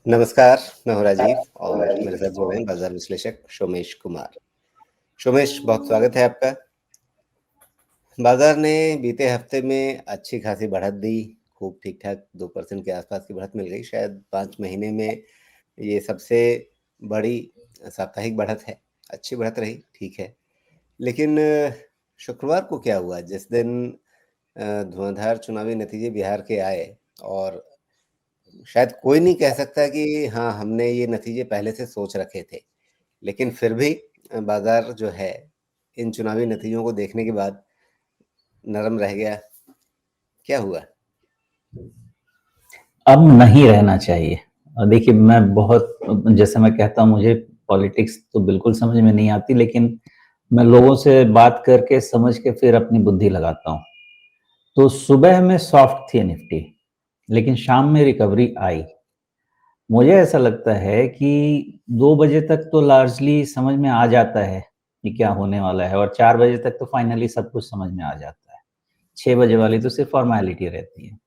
नमस्कार, मैं हूँ राजीव और मेरे साथ जुड़े हैं बाजार विश्लेषक सोमेश कुमार। सोमेश, बहुत स्वागत है आपका। बाजार ने बीते हफ्ते में अच्छी खासी बढ़त दी, खूब ठीक-ठाक 2% के आसपास की बढ़त मिल गई। शायद 5 महीने में ये सबसे बड़ी साप्ताहिक बढ़त है। अच्छी बढ़त रही, ठीक है। लेकिन शुक्रवार को क्या हुआ? जिस दिन धुआंधार चुनावी नतीजे बिहार के आए और शायद कोई नहीं कह सकता कि हाँ, हमने ये नतीजे पहले से सोच रखे थे। लेकिन फिर भी बाज़ार जो है, इन चुनावी नतीजों को देखने के बाद नरम रह गया। क्या हुआ? अब नहीं रहना चाहिए। देखिए, मैं बहुत, जैसे मैं कहता हूँ, मुझे पॉलिटिक्स तो बिल्कुल समझ में नहीं आती, लेकिन मैं लोगों से बात करके समझ के फिर अपनी बुद्धि लगाता हूँ। तो सुबह में सॉफ्ट थी निफ्टी, लेकिन शाम में रिकवरी आई। मुझे ऐसा लगता है कि 2 बजे तक तो लार्जली समझ में आ जाता है कि क्या होने वाला है, और 4 बजे तक तो फाइनली सब कुछ समझ में आ जाता है। 6 बजे वाली तो सिर्फ फॉर्मेलिटी रहती है।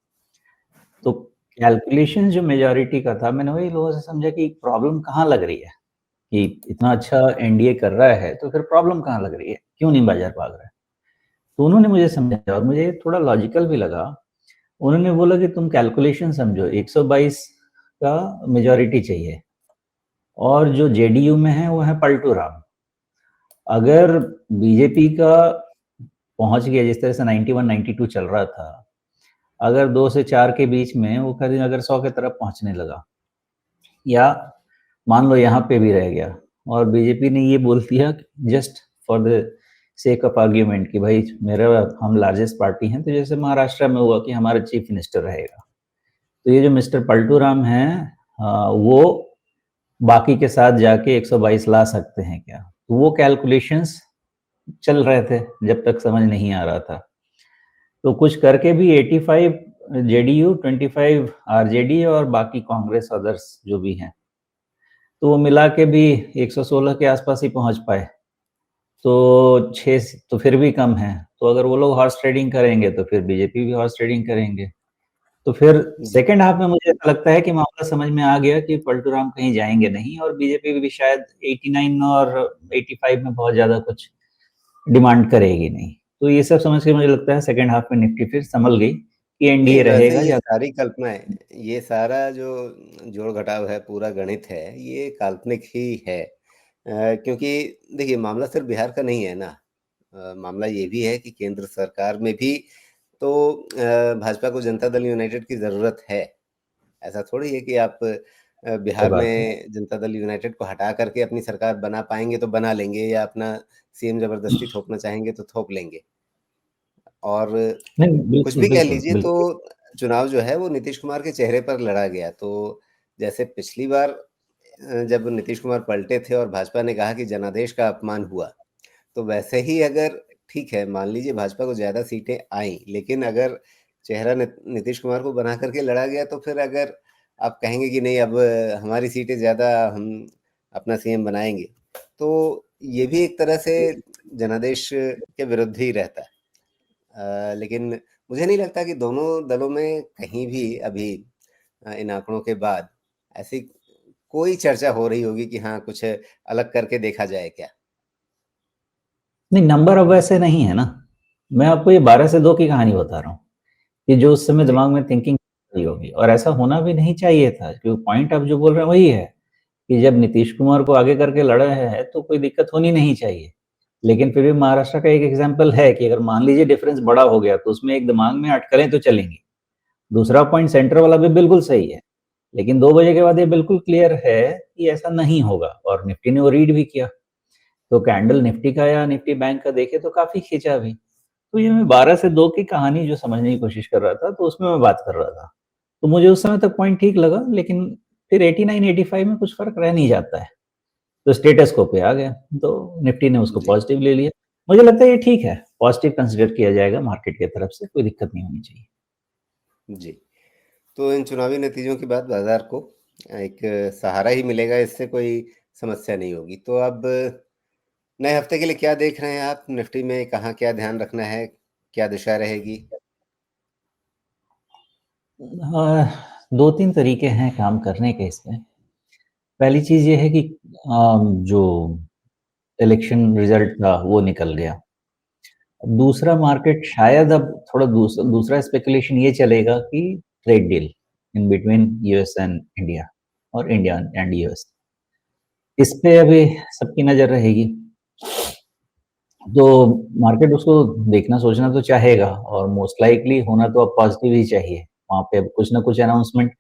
तो कैलकुलेशन जो मेजॉरिटी का था, मैंने वही लोगों से समझा कि प्रॉब्लम कहाँ लग रही है, कि इतना अच्छा एनडीए कर रहा है तो फिर प्रॉब्लम कहाँ लग रही है, क्यों नहीं बाजार भाग रहा है। तो उन्होंने मुझे समझाया और मुझे थोड़ा लॉजिकल भी लगा। उन्होंने बोला कि तुम कैलकुलेशन समझो, 122 का मेजॉरिटी चाहिए, और जो जेडीयू में है वो है पलटू राम। अगर बीजेपी का पहुंच गया, जिस तरह से 91 92 चल रहा था, अगर 2 से 4 के बीच में वो कहीं अगर 100 की तरफ पहुंचने लगा, या मान लो यहाँ पे भी रह गया, और बीजेपी ने ये बोल दिया just for the sake of argument कि भाई मेरा, हम लार्जेस्ट पार्टी हैं, तो जैसे महाराष्ट्र में हुआ कि हमारा चीफ मिनिस्टर रहेगा, तो ये जो मिस्टर पलटू राम है, वो बाकी के साथ जाके 122 ला सकते हैं क्या। तो वो कैलकुलेशंस चल रहे थे जब तक समझ नहीं आ रहा था। तो कुछ करके भी 85 जेडीयू, 25 आरजेडी और बाकी कांग्रेस अदर्स जो भी हैं, तो वो मिला के भी 116 के आसपास ही पहुंच पाए। तो 6 तो फिर भी कम है। तो अगर वो लोग हॉर्स ट्रेडिंग करेंगे तो फिर बीजेपी भी हॉर्स ट्रेडिंग करेंगे। तो फिर जी, सेकंड हाफ में मुझे ऐसा लगता है कि मामला समझ में आ गया कि पलटू राम कहीं जाएंगे नहीं, और बीजेपी भी शायद 89 और 85 में बहुत ज्यादा कुछ डिमांड करेगी नहीं। तो ये सब समझ के मुझे लगता है सेकंड हाफ में निफ्टी फिर संभल गई कि नहीं एनडीए वैसे रहेगा ये या। सारी कल्पनाएँ, ये सारा जो जोड़-घटाव है, पूरा गणित है, ये काल्पनिक ही है। क्योंकि देखिए मामला सिर्फ़ बिहार का नहीं है ना। मामला ये भी है कि केंद्र सरकार में भी तो भाजपा को जनता दल यूनाइटेड की ज़रूरत है। ऐसा थोड़ी है कि आप सही बिहार बात है। में जनता दल यूनाइटेड को हटा करके अपनी सरकार बना पाएँगे तो बना लेंगे या अपना सीएम ज़बरदस्ती थोपना चाहेंगे तो थोप लेंगे। और नहीं, कुछ बिल्कुल भी कह बिल्कुल लीजिए तो बिल्कुल। चुनाव जो है वो नीतीश कुमार के चेहरे पर लड़ा गया। तो जैसे पिछली बार जब नीतीश कुमार पलटे थे और भाजपा ने कहा कि जनादेश का अपमान हुआ, तो वैसे ही अगर ठीक है, मान लीजिए भाजपा को ज़्यादा सीटें आईं, लेकिन अगर चेहरा नीतीश कुमार को बना कर के लड़ा गया, तो फिर अगर आप कहेंगे कि नहीं अब हमारी सीटें ज़्यादा, हम अपना सीएम बनाएँगे, तो ये भी एक तरह से जनादेश के विरुद्ध ही रहता है। लेकिन मुझे नहीं लगता कि दोनों दलों में कहीं भी अभी इन आंकड़ों के बाद ऐसी कोई चर्चा हो रही होगी कि हाँ, कुछ अलग करके देखा जाए क्या? नहीं, नंबर अब वैसे नहीं है ना। मैं आपको ये 12 से 2 की कहानी बता रहा हूँ, कि जो उस समय जी, दिमाग में थिंकिंग रही होगी, और ऐसा होना भी नहीं चाहिए था, क्योंकि पॉइंट आप जो बोल रहे हैं वही है कि जब नीतीश कुमार को आगे करके लड़ा है तो कोई दिक्कत होनी नहीं चाहिए। लेकिन फिर भी महाराष्ट्र का एक एग्जाम्पल है कि अगर मान लीजिए डिफरेंस बड़ा हो गया तो उसमें एक दिमाग में अटकलें तो चलेंगी। दूसरा पॉइंट सेंटर वाला भी बिल्कुल सही है, लेकिन 2 बजे के बाद ये बिल्कुल क्लियर है कि ऐसा नहीं होगा, और निफ्टी ने वो रीड भी किया। तो कैंडल निफ्टी का या निफ्टी बैंक का देखे तो काफी खींचा भी। तो ये मैं 12 से 2 की कहानी जो समझने की कोशिश कर रहा था, तो उसमें मैं बात कर रहा था। तो मुझे उस समय तक पॉइंट ठीक लगा, लेकिन फिर 89 85 में कुछ फर्क रह नहीं जाता है, तो स्टेटस को पे आ गया। तो निफ्टी ने उसको जी, पॉजिटिव ले लिया। मुझे लगता है ये ठीक है, पॉजिटिव कंसिडर किया जाएगा मार्केट की तरफ से, कोई दिक्कत नहीं होनी चाहिए। जी। तो इन चुनावी नतीजों के बाद बाज़ार को एक सहारा ही मिलेगा, इससे कोई समस्या नहीं होगी। तो अब नए हफ्ते के लिए क्या देख रहे हैं आप? निफ्टी में कहाँ क्या ध्यान रखना है? क्या दिशा रहेगी? 2-3 तरीके हैं काम करने के इसमें। पहली चीज़ ये है कि जो इलेक्शन रिज़ल्ट था वो निकल गया। दूसरा मार्केट शायद अब थोड़ा दूसरा स्पेकुलेशन ये चलेगा कि trade deal in between US and India और इंडिया एंड यूएस। इस पे अभी सबकी नज़र रहेगी। तो मार्केट उसको देखना सोचना तो चाहेगा और मोस्ट लाइकली होना तो अब पॉजिटिव ही चाहिए। वहाँ पे अब कुछ ना कुछ अनाउंसमेंट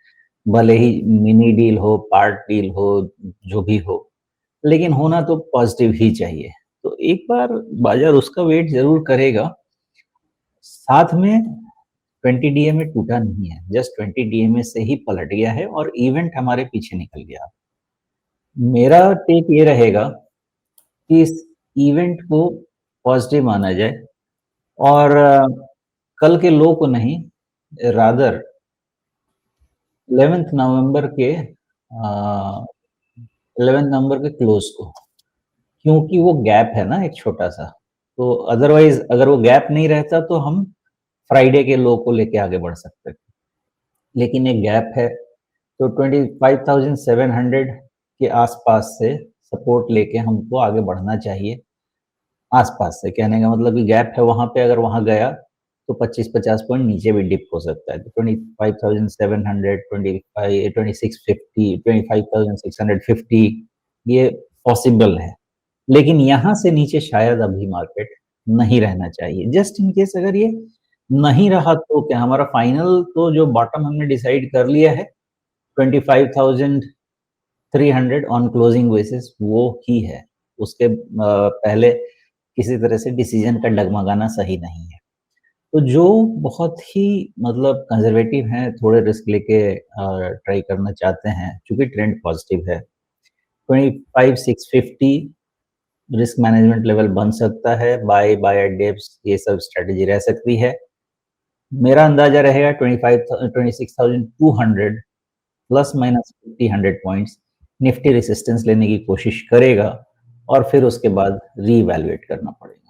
भले ही मिनी डील हो, पार्ट डील हो, जो भी हो, लेकिन होना तो पॉजिटिव ही चाहिए। तो एक बार बाज़ार उसका वेट ज़रूर करेगा। साथ में 20 डीएमए टूटा नहीं है, जस्ट 20 डीएमए से ही पलट गया है और इवेंट हमारे पीछे निकल गया। मेरा टेक ये रहेगा कि इस इवेंट को पॉजिटिव माना जाए और कल के लो को नहीं, रादर 11th नवंबर के 11th नवंबर के क्लोज को, क्योंकि वो गैप है ना एक छोटा-सा। तो अदरवाइज़ अगर वो गैप नहीं रहता तो हम फ्राइडे के लो को लेके आगे बढ़ सकते थे। लेकिन एक गैप है, तो 25,700 के आस-पास से सपोर्ट लेके हमको आगे बढ़ना चाहिए। आस-पास से, कहने का मतलब कि गैप है वहाँ पे, अगर वहाँ गया तो 25-50 पॉइंट नीचे भी डिप हो सकता है। तो 25,700, 25 2650, 25,650 ये पॉसिबल है। लेकिन यहाँ से नीचे शायद अभी मार्केट नहीं रहना चाहिए। जस्ट इन केस अगर ये नहीं रहा तो क्या हमारा फाइनल तो जो बॉटम हमने डिसाइड कर लिया है 25,300 ऑन क्लोजिंग बेसिस वो ही है। उसके पहले किसी तरह से डिसीजन का डगमगाना सही नहीं है। तो जो बहुत ही मतलब कंज़र्वेटिव हैं, थोड़े रिस्क लेके ट्राई करना चाहते हैं, चूँकि ट्रेंड पॉज़िटिव है, 25,650 रिस्क मैनेजमेंट लेवल बन सकता है, बाय एट डिप्स ये सब स्ट्रैटेजी रह सकती है। मेरा अंदाज़ा रहेगा 26,200 plus minus 50-100 points Nifty resistance लेने की कोशिश करेगा और फिर उसके बाद रीवैल्यूएट करना पड़ेगा।